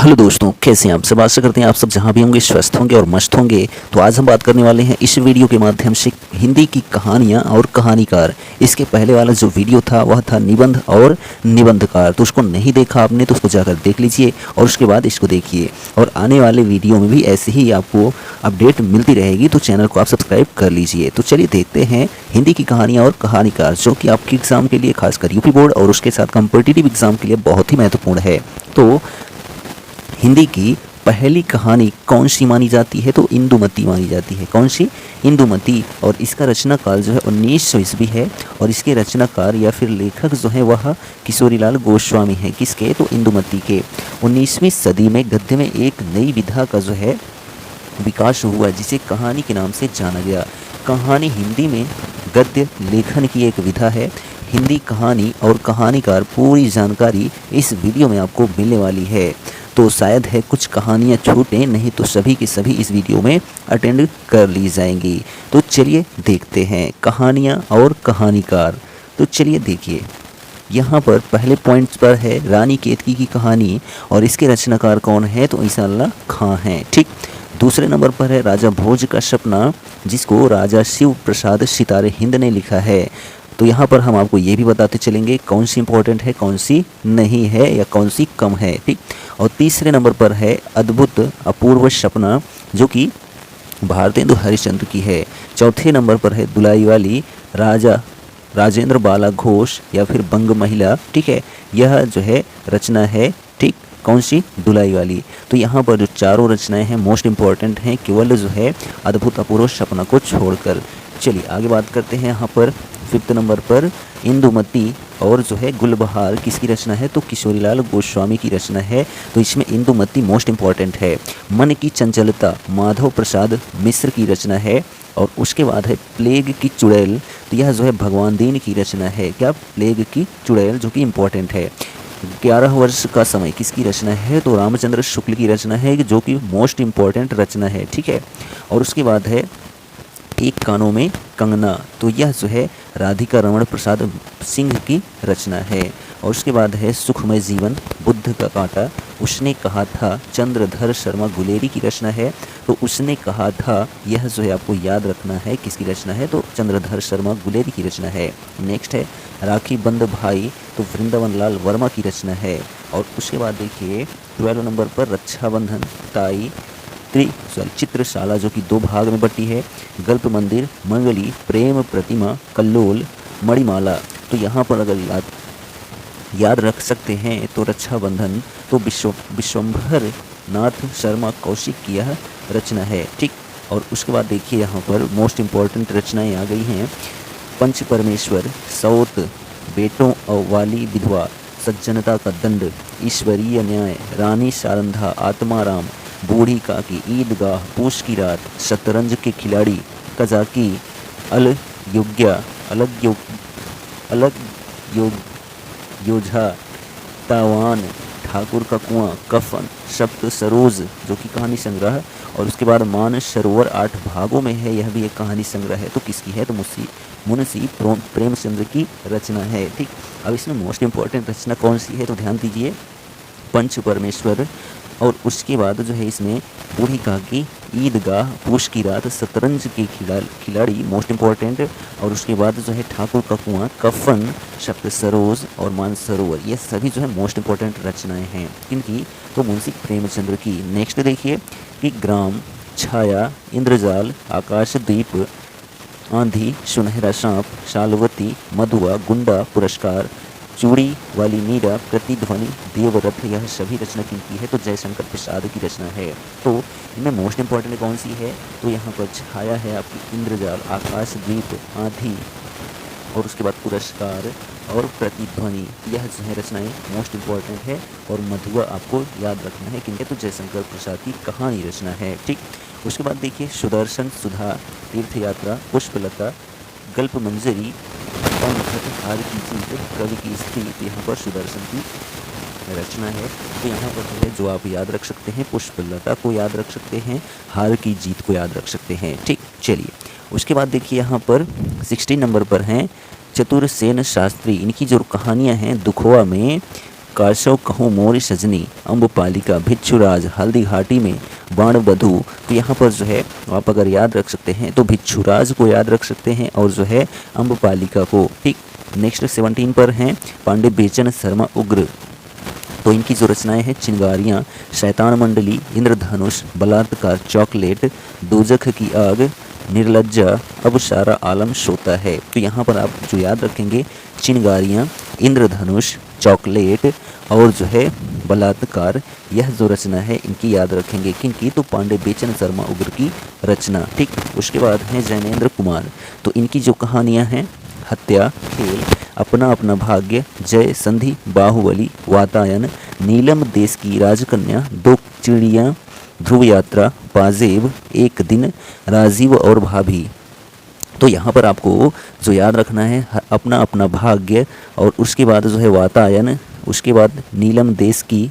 Hello दोस्तों, कैसे हैं आप सब। आशा करते हैं आप सब जहां भी होंगे स्वस्थ होंगे और मस्त होंगे। तो आज हम बात करने वाले हैं इस वीडियो के माध्यम से हिंदी की कहानियां और कहानीकार। इसके पहले वाला जो वीडियो था वह था निबंध और निबंधकार। तो उसको नहीं देखा आपने तो उसको जाकर देख लीजिए और उसके बाद इसको देखिए। और आने वाले वीडियो में भी ऐसे ही आपको अपडेट मिलती रहेगी, तो चैनल को आप सब्सक्राइब कर लीजिए। तो चलिए देखते हैं हिंदी की कहानियाँ और कहानीकार, जो कि आपके एग्ज़ाम के लिए खासकर यूपी बोर्ड और उसके साथ कॉम्पिटिटिव एग्ज़ाम के लिए बहुत ही महत्वपूर्ण है। तो हिंदी की पहली कहानी कौन सी मानी जाती है? तो इंदुमती मानी जाती है। कौन सी? इंदुमती। और इसका रचनाकाल जो है 1900 ईस्वी है और इसके रचनाकार या फिर लेखक जो है वह किशोरीलाल गोस्वामी है। किसके? तो इंदुमती के। 19वीं सदी में गद्य में एक नई विधा का जो है विकास हुआ, जिसे कहानी के नाम से जाना गया। कहानी हिंदी में गद्य लेखन की एक विधा है। हिंदी कहानी और कहानीकार पूरी जानकारी इस वीडियो में आपको मिलने वाली है। तो शायद है कुछ कहानियाँ छूटें, नहीं तो सभी की सभी इस वीडियो में अटेंड कर ली जाएंगी। तो चलिए देखते हैं कहानियाँ और कहानीकार। तो चलिए देखिए, यहाँ पर पहले पॉइंट पर है रानी केतकी की कहानी और इसके रचनाकार कौन है? तो ईसा अल्लाह खां हैं। ठीक। दूसरे नंबर पर है राजा भोज का सपना, जिसको राजा शिव प्रसाद सितारे हिंद ने लिखा है। तो यहाँ पर हम आपको ये भी बताते चलेंगे कौन सी इंपॉर्टेंट है, कौन सी नहीं है या कौन सी कम है। ठीक। और तीसरे नंबर पर है अद्भुत अपूर्व सपना, जो कि भारतेंदु हरिश्चंद्र की है। चौथे नंबर पर है दुलाई वाली राजा राजेंद्र बाला घोष या फिर बंग महिला। ठीक है, यह जो है रचना है। ठीक। कौन सी? दुलाई वाली। तो यहाँ पर जो चारों रचनाएं हैं मोस्ट इंपॉर्टेंट हैं, केवल जो है अद्भुत अपूर्व सपना को छोड़कर। चलिए आगे बात करते हैं। यहाँ पर फिफ्थ नंबर पर इंदुमती और जो है गुलबहार किसकी रचना है? तो किशोरीलाल गोस्वामी की रचना है। तो इसमें इंदुमती मोस्ट इंपॉर्टेंट है। मन की चंचलता माधव प्रसाद मिश्र की रचना है। और उसके बाद है प्लेग की चुड़ैल। तो यह जो है भगवान दीन की रचना है। क्या? प्लेग की चुड़ैल, जो कि इम्पोर्टेंट है। 11 वर्ष का समय किसकी रचना है? तो रामचंद्र शुक्ल की रचना है, जो कि मोस्ट इम्पॉर्टेंट रचना है। ठीक है। और उसके बाद है एक कानों में कंगना। तो यह जो है राधिका रमण प्रसाद सिंह की रचना है। और उसके बाद है सुखमय जीवन बुद्ध का कांटा, उसने कहा था चंद्रधर शर्मा गुलेरी की रचना है। तो उसने कहा था, यह जो है आपको याद रखना है किसकी रचना है? तो चंद्रधर शर्मा गुलेरी की रचना है। नेक्स्ट है राखी बंद भाई, तो वृंदावन लाल वर्मा की रचना है। और उसके बाद देखिए 12 नंबर पर रक्षाबंधन ताई चित्रशाला, जो कि 2 भाग में बटी है। गल्प मंदिर मंगली, प्रेम प्रतिमा, कल्लोल, मणिमाला। तो यहाँ पर अगर याद रख सकते हैं तो रक्षाबंधन तो विश्वंभर नाथ शर्मा कौशिक की यह रचना है। ठीक। और उसके बाद देखिए यहाँ पर मोस्ट इम्पॉर्टेंट रचनाएं आ गई हैं। पंच परमेश्वर, सौत, बेटों वाली विधवा, सज्जनता का दंड, ईश्वरीय न्याय, रानी सारंधा, आत्माराम, बूढ़ी काकी, ईदगाह, पूस की रात, शतरंज के खिलाड़ी, कजाकी, अलग योझा, तावान, ठाकुर का कुआं, कफन, सप्त सरोज, जो कि कहानी संग्रह। और उसके बाद मान सरोवर 8 भागों में है, यह भी एक कहानी संग्रह है। तो किसकी है? तो मुंशी प्रेमचंद्र की रचना है। ठीक। अब इसमें मोस्ट इंपॉर्टेंट रचना कौन सी है? तो ध्यान दीजिए, पंच परमेश्वर। और उसके बाद जो है इसमें बूढ़ी काकी, ईदगाह, पूस की रात, शतरंज के खिलाड़ी मोस्ट इंपॉर्टेंट। और उसके बाद जो है ठाकुर का कुआं, कफन, सप्त सरोज और मानसरोवर, ये सभी जो है मोस्ट इंपॉर्टेंट रचनाएं हैं। किनकी? तो मुंशी प्रेमचंद्र की। नेक्स्ट देखिए कि ग्राम, छाया, इंद्रजाल, आकाशदीप, आंधी, सुनहरा सांप, शालवती, मधुआ, गुंडा, पुरस्कार, चूड़ी वाली मीरा, प्रतिध्वनि, देवरथ, यह सभी रचना किनकी है? तो जयशंकर प्रसाद की रचना है। तो इनमें मोस्ट इंपॉर्टेंट कौन सी है? तो यहाँ पर छाया है आपकी, इंद्रजाल, आकाशदीप, आंधी और उसके बाद पुरस्कार और प्रतिध्वनि, यह जो है रचनाएं मोस्ट इंपॉर्टेंट है। और मधुआ आपको याद रखना है किनके? तो जयशंकर प्रसाद की कहानी रचना है। ठीक। उसके बाद देखिए सुदर्शन, सुधा, तीर्थयात्रा, पुष्पलता, गल्प मंजरी, हार की जीत, कवि की स्त्री। तो यहाँ पर सुदर्शन की रचना है। तो यहाँ पर जो है जो आप याद रख सकते हैं, पुष्पलता को याद रख सकते हैं, हार की जीत को याद रख सकते हैं। ठीक। चलिए उसके बाद देखिए यहाँ पर 16 नंबर पर हैं चतुरसेन शास्त्री। इनकी जो कहानियाँ हैं दुखोआ में काशव कहूँ मोर सजनी, अम्बपालिका, भिक्षुराज, हल्दी घाटी में बाणवधू। तो यहाँ पर जो है आप अगर याद रख सकते हैं तो भिक्षुराज को याद रख सकते हैं और जो है अम्बपालिका को। ठीक, नेक्स्ट 17 पर हैं पांडे बेचन शर्मा उग्र। तो इनकी जो रचनाएं हैं चिंगारियाँ, शैतान मंडली, इंद्रधनुष, बलात्कार, चॉकलेट, दोजख की आग, निर्लज्जा, अब सारा आलम सोता है। तो यहाँ पर आप जो याद रखेंगे चिंगारियाँ, इंद्रधनुष, चॉकलेट और जो है बलात्कार, यह जो रचना है इनकी याद रखेंगे। किनकी? तो पांडे बेचन शर्मा उग्र की रचना। ठीक, उसके बाद हैं जैनेन्द्र कुमार। तो इनकी जो कहानियाँ हैं हत्या, खेल, अपना अपना भाग्य, जय, संधि, बाहुबली, वातायन, नीलम देश की राजकन्या, दो चिड़ियाँ, ध्रुव यात्रा, पाजेब, एक दिन, राजीव और भाभी। तो यहाँ पर आपको जो याद रखना है अपना अपना भाग्य और उसके बाद जो है वातायन, उसके बाद नीलम देश की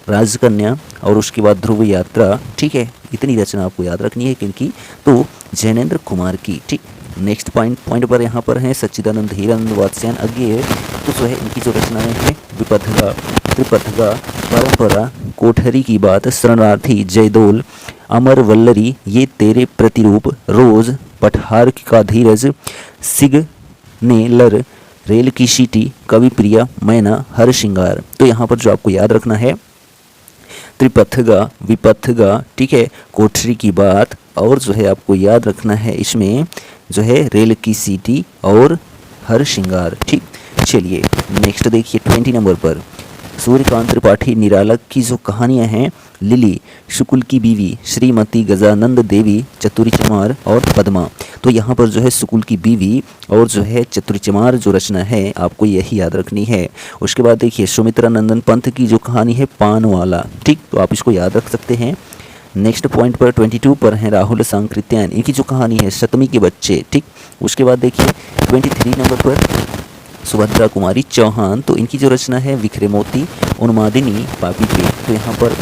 राजकन्या और उसके बाद ध्रुव यात्रा। ठीक है, इतनी रचना आपको याद रखनी है किनकी? तो जैनेन्द्र कुमार की। ठीक, नेक्स्ट पॉइंट पर यहाँ पर हैं सच्चिदानंद, हीरानंद, वात्स्यायन अज्ञेय। तो जो है इनकी जो रचनाएं हैं विपथगा, त्रिपथगा, परंपरा, कोठरी की बात, शरणार्थी, जयदोल, अमर वल्लरी, ये तेरे प्रतिरूप, रोज, पठार का धीरज, सिग्नेलर, रेल की सीटी, कवि प्रिया, मैना, हर श्रृंगार। तो यहाँ पर जो आपको याद रखना है त्रिपथगा, विपथगा, ठीक है, कोठरी की बात और जो है आपको याद रखना है इसमें जो है रेल की सीटी और हर श्रृंगार। ठीक, चलिए नेक्स्ट देखिए 20 नंबर पर सूर्यकांत त्रिपाठी निरालक की जो कहानियां हैं लिली, शुक्ल की बीवी, श्रीमती, गजानंद देवी, चतुरीचमार और पद्मा। तो यहाँ पर जो है शुक्ल की बीवी और जो है चतुरीचमार जो रचना है आपको यही याद रखनी है। उसके बाद देखिए सुमित्रा नंदन पंत की जो कहानी है पान वाला। ठीक, तो आप इसको याद रख सकते हैं। नेक्स्ट पॉइंट पर 22 पर हैं राहुल सांकृत्यायन, इनकी जो कहानी है सतमी के बच्चे। ठीक, उसके बाद देखिए 23 नंबर पर सुभद्रा कुमारी चौहान। तो इनकी जो रचना है विखरे मोती, उन्मादिनी, पापी पेट। तो यहाँ पर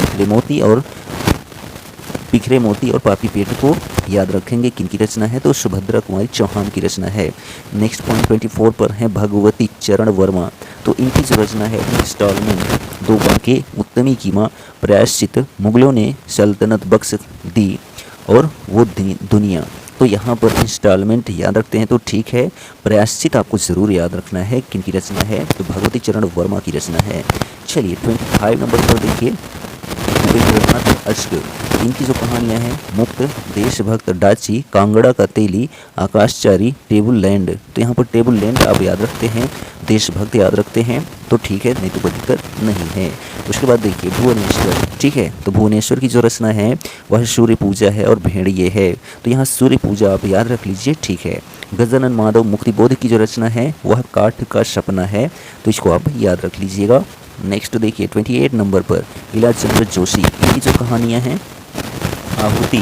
बिखरे मोती और पापी पेट को याद रखेंगे किनकी रचना है? तो सुभद्रा कुमारी चौहान की रचना है। नेक्स्ट पॉइंट 24 पर है भगवती चरण वर्मा। तो इनकी जो रचना है इंस्टॉलमेंट, दो बांके, उत्तमी की माँ, प्रायश्चित, मुगलों ने सल्तनत बख्श दी और वो दुनिया। तो यहाँ पर इंस्टॉलमेंट याद रखते हैं तो ठीक है, प्रायश्चित आपको ज़रूर याद रखना है किनकी रचना है? तो भगवती चरण वर्मा की रचना है। चलिए 25 नंबर पर देखिए उपेंद्रनाथ अश्क, इनकी जो कहानियाँ हैं मुक्त, देशभक्त, डाची, कांगड़ा का तेली, आकाशचारी, टेबल लैंड। तो यहाँ पर टेबल लैंड आप याद रखते हैं, देशभक्त याद रखते हैं तो ठीक है, नहीं तो कोई दिक्कत नहीं है। उसके बाद देखिए भुवनेश्वर। ठीक है, तो भुवनेश्वर की जो रचना है वह सूर्य पूजा है और भेड़िए है। तो यहाँ सूर्य पूजा आप याद रख लीजिए, ठीक है। गजानन माधव मुक्तिबोध की जो रचना है वह काठ का सपना है, तो इसको आप याद रख लीजिएगा। नेक्स्ट देखिए 28 नंबर पर इलाचंद्र जोशी, इनकी जो कहानियाँ हैं आहुति,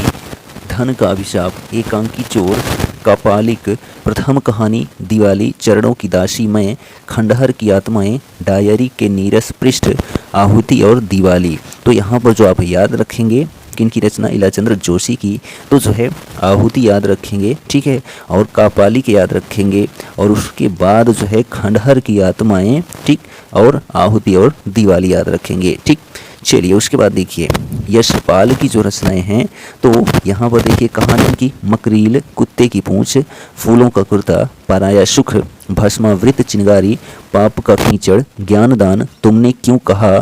धन का अभिशाप, एकांकी चोर, कपालिक, प्रथम कहानी, दिवाली, चरणों की दासी मैं, खंडहर की आत्माएं, डायरी के नीरस पृष्ठ, आहुति और दिवाली। तो यहाँ पर जो आप याद रखेंगे किनकी रचना? इलाचंद्र जोशी की। तो जो है आहुति याद रखेंगे, ठीक है, और कापालिक याद रखेंगे और उसके बाद जो है खंडहर की आत्माएं, ठीक, और आहुति और दिवाली याद रखेंगे। ठीक, चलिए उसके बाद देखिए यशपाल की जो रचनाएं हैं तो यहाँ पर देखिए कहानी की मकरील, कुत्ते की पूंछ, फूलों का कुर्ता, पराया सुख, भस्मावृत चिंगारी, पाप का कीचड़, ज्ञानदान, तुमने क्यों कहा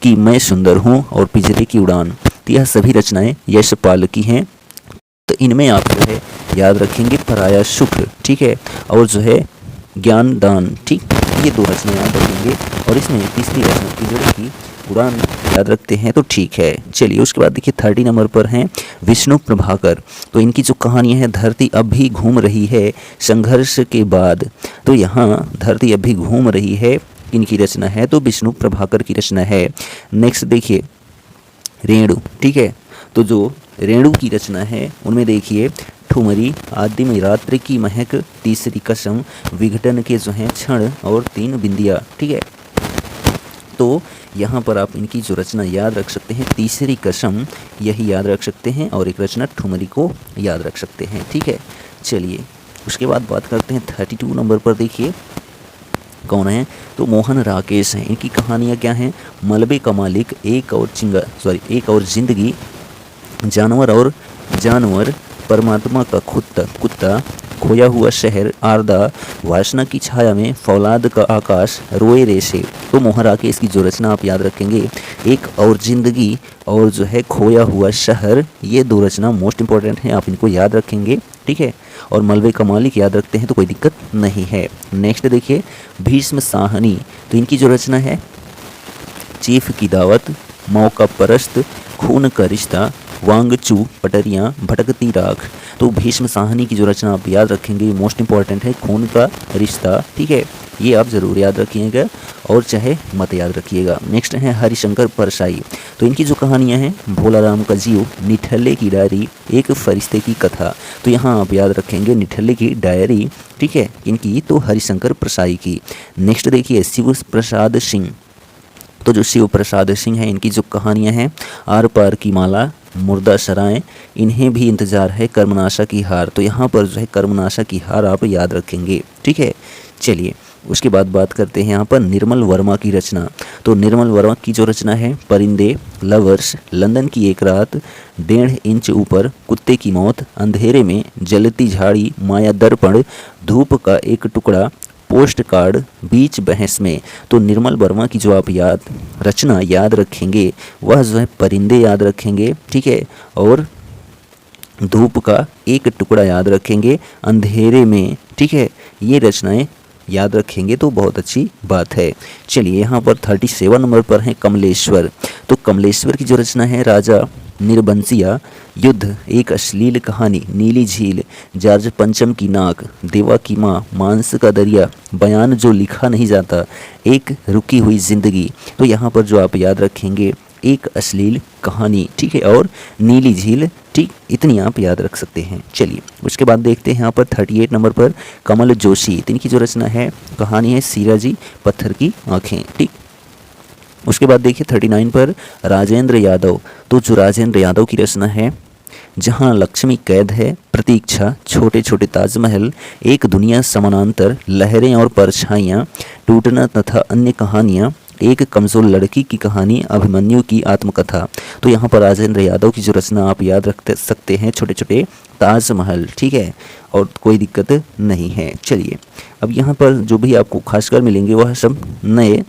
कि मैं सुंदर हूँ और पिंजरे की उड़ान। तो यह सभी रचनाएं यशपाल की हैं। तो इनमें आप जो है याद रखेंगे पराया सुख, ठीक है, और जो है ज्ञानदान। ठीक, ये दो रचनाएं याद रखेंगे और इसमें तीसरी रचना पिंजरे की उड़ान याद रखते हैं तो ठीक है। चलिए उसके बाद देखिए 30 नंबर पर हैं विष्णु प्रभाकर। तो इनकी जो कहानियाँ हैं धरती अब भी घूम रही है संघर्ष के बाद। तो यहाँ धरती अब भी घूम रही है, किनकी रचना है? तो विष्णु प्रभाकर की रचना है। नेक्स्ट देखिए रेणु, ठीक है, तो जो रेणु की रचना है उनमें देखिए ठुमरी, आदिम रात्रि की महक, तीसरी कसम, विघटन के जो हैं क्षण और तीन बिंदिया। ठीक है, तो यहाँ पर आप इनकी जो रचना याद रख सकते हैं तीसरी कसम, यही याद रख सकते हैं, और एक रचना ठुमरी को याद रख सकते हैं। ठीक है, चलिए उसके बाद बात करते हैं 32 नंबर पर देखिए कौन है? तो मोहन राकेश हैं। इनकी कहानियाँ क्या हैं? मलबे का मालिक, एक और जिंदगी, जानवर, परमात्मा का कुत्ता, खोया हुआ शहर, आरदा, वासना की छाया में, फौलाद का आकाश, रोए रेशे। तो मोहन राकेश की जो रचना आप याद रखेंगे, एक और जिंदगी और जो है खोया हुआ शहर, ये 2 रचना मोस्ट इंपॉर्टेंट हैं, आप इनको याद रखेंगे, ठीक है। और मलबे का मालिक याद रखते हैं तो कोई दिक्कत नहीं है। नेक्स्ट देखिए भीष्म साहनी, तो इनकी जो रचना है चीफ की दावत, मौका परस्त, खून का रिश्ता, वांगचू, पटरियाँ, भटकती राख। तो भीष्म साहनी की जो रचना आप याद रखेंगे मोस्ट इंपॉर्टेंट है खून का रिश्ता, ठीक है, ये आप ज़रूर याद रखिएगा और चाहे मत याद रखिएगा। नेक्स्ट है हरिशंकर परसाई, तो इनकी जो कहानियाँ हैं भोला राम का जीव, निठल्ले की डायरी, एक फरिश्ते की कथा। तो यहाँ आप याद रखेंगे निठल्ले की डायरी, ठीक है, इनकी तो हरिशंकर परसाई की। नेक्स्ट देखिए शिव प्रसाद सिंह, तो जो शिव प्रसाद सिंह हैं इनकी जो कहानियाँ हैं आर पार की माला, मुर्दा सराय, इन्हें भी इंतजार है, कर्मनाशा की हार। तो यहाँ पर जो है कर्मनाशा की हार आप याद रखेंगे, ठीक है। चलिए उसके बाद बात करते हैं यहाँ पर निर्मल वर्मा की रचना। तो निर्मल वर्मा की जो रचना है परिंदे, लवर्स, लंदन की एक रात, 1.5 इंच ऊपर, कुत्ते की मौत, अंधेरे में, जलती झाड़ी, माया दर्पण, धूप का एक टुकड़ा, पोस्ट कार्ड, बीच बहस में। तो निर्मल वर्मा की जो आप रचना याद रखेंगे वह जो है परिंदे याद रखेंगे, ठीक है, और धूप का एक टुकड़ा याद रखेंगे, अंधेरे में, ठीक है, ये रचनाएं याद रखेंगे तो बहुत अच्छी बात है। चलिए यहाँ पर 37 नंबर पर है कमलेश्वर। तो कमलेश्वर की जो रचना है राजा निर्बंसिया, युद्ध, एक अश्लील कहानी, नीली झील, जॉर्ज पंचम की नाक, देवा की माँ, मांस का दरिया, बयान जो लिखा नहीं जाता, एक रुकी हुई जिंदगी। तो यहाँ पर जो आप याद रखेंगे एक अश्लील कहानी, ठीक है, और नीली झील, ठीक, इतनी आप याद रख सकते हैं। चलिए उसके बाद देखते हैं यहाँ पर 38 नंबर पर कमल जोशी, इनकी जो रचना है कहानी है सीराजी पत्थर की आँखें, ठीक। उसके बाद देखिए 39 पर राजेंद्र यादव, तो जो राजेंद्र यादव की रचना है जहाँ लक्ष्मी कैद है, प्रतीक्षा, छोटे छोटे ताजमहल, एक दुनिया समानांतर, लहरें और परछाइयाँ, टूटना तथा अन्य कहानियाँ, एक कमज़ोर लड़की की कहानी, अभिमन्यु की आत्मकथा। तो यहाँ पर राजेंद्र यादव की जो रचना आप याद रख सकते हैं छोटे छोटे ताजमहल, ठीक है, और कोई दिक्कत नहीं है। चलिए अब यहाँ पर जो भी आपको खासकर मिलेंगे वह सब नए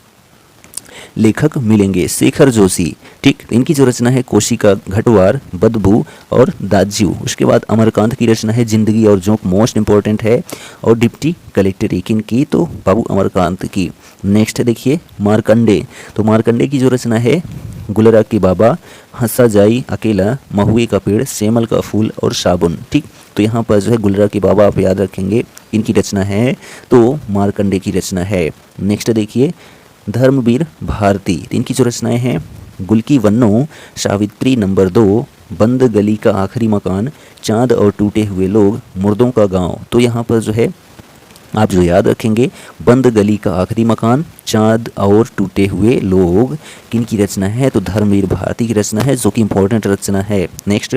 लेखक मिलेंगे। शेखर जोशी, ठीक, इनकी जो रचना है कोशिका, घटवार, बदबू और दाज्यू। उसके बाद अमरकांत की रचना है जिंदगी और जोंक, मोस्ट इंपॉर्टेंट है, और डिप्टी कलेक्टर की तो बाबू अमरकांत की। नेक्स्ट देखिए मार्कंडे, तो मार्कंडे की जो रचना है गुलरा के बाबा, हंसा जाई अकेला, महुए का पेड़, सेमल का फूल और साबुन, ठीक। तो यहाँ पर जो है गुलरा के बाबा आप याद रखेंगे, इनकी रचना है तो मार्कंडे की रचना है। नेक्स्ट देखिए धर्मवीर भारती, इनकी जो रचनाएं हैं गुल की वन्नो, सावित्री नंबर 2, बंद गली का आखिरी मकान, चांद और टूटे हुए लोग, मुर्दों का गांव। तो यहाँ पर जो है आप जो याद रखेंगे बंद गली का आखिरी मकान, चांद और टूटे हुए लोग, किनकी रचना है तो धर्मवीर भारती की रचना है जो कि इंपॉर्टेंट रचना है। नेक्स्ट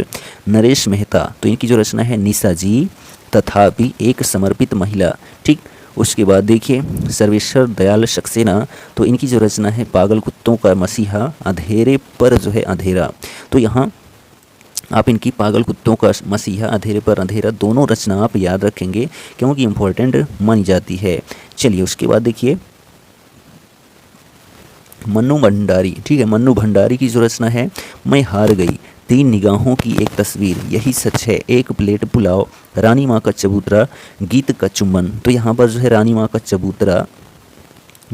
नरेश मेहता, तो इनकी जो रचना है निशा जी, तथापि, एक समर्पित महिला, ठीक। उसके बाद देखिए सर्वेश्वर दयाल सक्सेना, तो इनकी जो रचना है पागल कुत्तों का मसीहा, अंधेरे पर जो है अंधेरा। तो यहाँ आप इनकी पागल कुत्तों का मसीहा, अंधेरे पर अंधेरा, दोनों रचना आप याद रखेंगे क्योंकि इम्पोर्टेंट मानी जाती है। चलिए उसके बाद देखिए मन्नू भंडारी, ठीक है, मन्नू भंडारी की जो रचना है मैं हार गई, 3 निगाहों की एक तस्वीर, यही सच है, एक प्लेट पुलाव, रानी माँ का चबूतरा, गीत का चुम्बन। तो यहाँ पर जो है रानी माँ का चबूतरा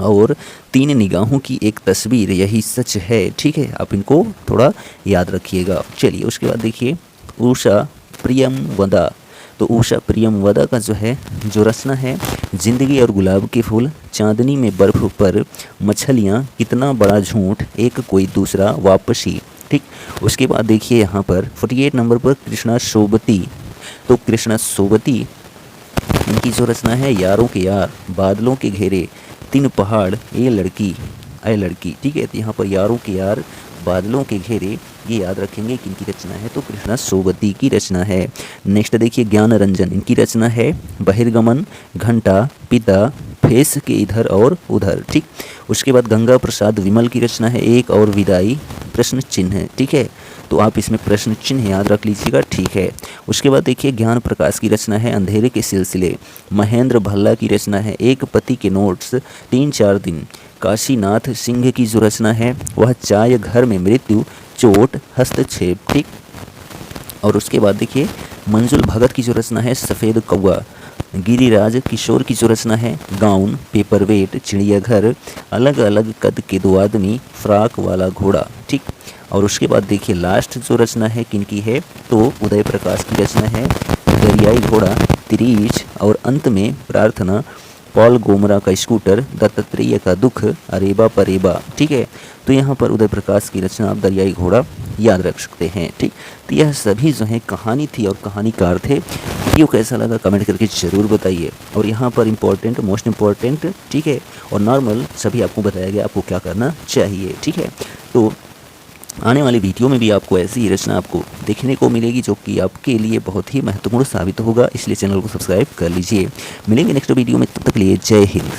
और 3 निगाहों की एक तस्वीर, यही सच है, ठीक है, आप इनको थोड़ा याद रखिएगा। चलिए उसके बाद देखिए उषा प्रियमवदा, तो उषा प्रियमवदा का जो रचना है जिंदगी और गुलाब के फूल, चांदनी में बर्फ पर, मछलियाँ, कितना बड़ा झूठ, एक कोई दूसरा, वापसी, ठीक। उसके बाद देखिए यहाँ पर 48 नंबर पर कृष्णा सोबती, तो कृष्णा सोबती इनकी जो रचना है यारों के यार, बादलों के घेरे, 3 पहाड़, ए लड़की, ठीक है। तो यहाँ पर यारों के यार, बादलों के घेरे, ये याद रखेंगे कि इनकी रचना है तो कृष्णा सोबती की रचना है। नेक्स्ट देखिए ज्ञान रंजन, इनकी रचना है बहिर्गमन, घंटा, पिता, फेस के इधर और उधर। ठीक, उसके बाद गंगा प्रसाद विमल की रचना है एक और विदाई प्रश्न चिन्ह। ठीक है, तो आप इसमें प्रश्न चिन्ह याद रख लीजिएगा। ठीक है, उसके बाद देखिए ज्ञान प्रकाश की रचना है अंधेरे के सिलसिले, महेंद्र भल्ला की रचना है एक पति के नोट्स 3-4 दिन, काशीनाथ सिंह की जो रचना है वह चाय घर में मृत्यु चोट हस्तक्षेप। ठीक, और उसके बाद देखिए मंजुल भगत की जो रचना है सफ़ेद कौआ, गिरिराज किशोर की जो रचना है गाउन, पेपरवेट, चिड़ियाघर, अलग अलग कद के दो आदमी, फ्राक वाला घोड़ा। ठीक, और उसके बाद देखिए लास्ट जो रचना है किनकी है तो उदय प्रकाश की रचना है दरियाई घोड़ा, तिरीच, और अंत में प्रार्थना, पॉल गोमरा का स्कूटर, दत्तात्रेय का दुख, अरेबा परेबा। ठीक है, तो यहाँ पर उदय प्रकाश की रचना आप दरियाई घोड़ा याद रख सकते हैं। ठीक, तो यह सभी जो है कहानी थी और कहानीकार थे। वीडियो कैसा लगा कमेंट करके ज़रूर बताइए। और यहाँ पर इम्पोर्टेंट, मोस्ट इम्पोर्टेंट, ठीक है, और नॉर्मल सभी आपको बताया गया आपको क्या करना चाहिए। ठीक है, तो आने वाली वीडियो में भी आपको ऐसी ही रचना आपको देखने को मिलेगी जो कि आपके लिए बहुत ही महत्वपूर्ण साबित होगा, इसलिए चैनल को सब्सक्राइब कर लीजिए। मिलेंगे नेक्स्ट वीडियो में, तब तक के लिए जय हिंद।